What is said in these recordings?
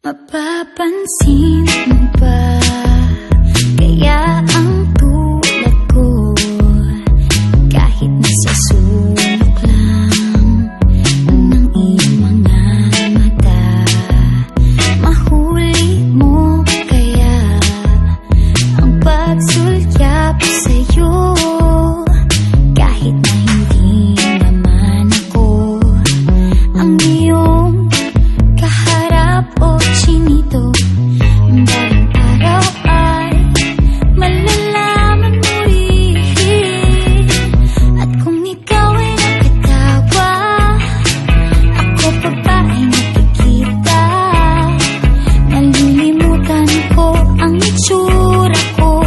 Mapapansin mo ba kaya ang tulad ko, kahit nasa sulok lang ng iyong mga mata, mahuli mo kaya ang pagsulyap sa'yo, kahit na hindi naman ako ang iyong kaharap o chinito. Balang araw ay malalaman mo rin, at kung ikaw ay nakatawa, ako pa ba ay nakikita? Nalilimutan ko ang itsura ko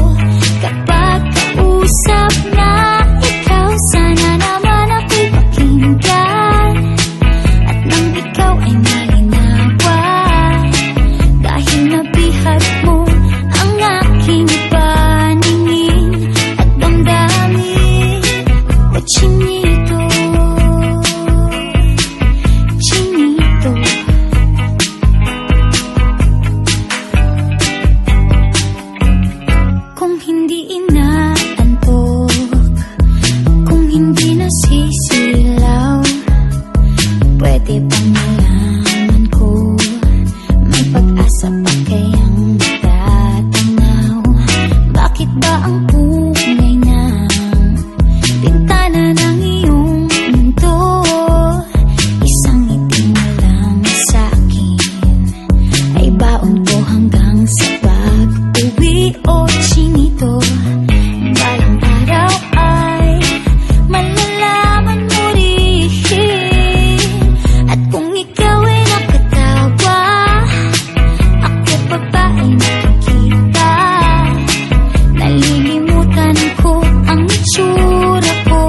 kapag kausap na ikaw. Sana naman ako'y pakinggan, at nang ikaw ay malinawan, dahil nabihag mo ang aking paningin at damdamin. O chinito, chinito, kung hindi inaantok, kung hindi nasisilaw, pwede bang malaman ko may pag-asa pa kayang matatanaw? Bakit ba ang kulay ng bintana ng iyong mundo isang itim na lang sa'kin? Ay baon ko hanggang sa pag-uwi o chinito. Balang araw ay malalaman mo rin, at kung ikaw ay nakatawa, ako pa ba ay nakikita? Nalilimutan ko ang itsura ko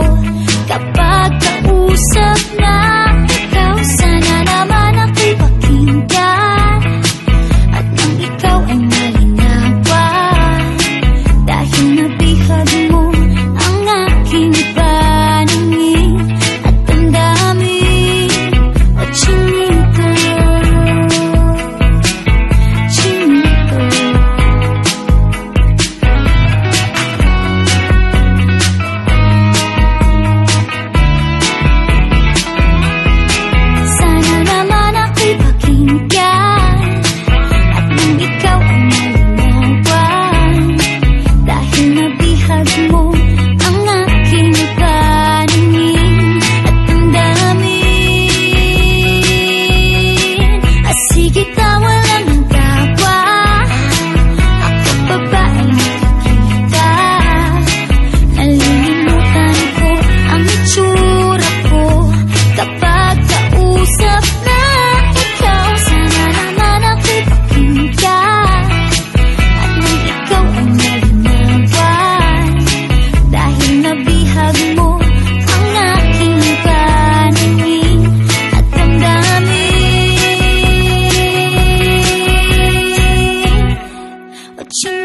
kapag kausap na ikaw. Sana naman ako'y pakinggan, at nang ikaw ay malinawan, dahil nabihag mo ang aking paningin at damdamin. O chinito, chinito, sana naman ako'y pakinggan, at nang ikaw ay malinawan, dahil nabihag mo ang aking paningin at damdamin. Sige tawa lang ang tawa, ako pa ba ay nakikita? Nalilimutan ko ang itsura ko kapag kausap na ikaw. Sana naman ako'y pakinggan, at nang ikaw ay malinawan, dahil nabihag mo ang aking paningin at damdamin. O chinito,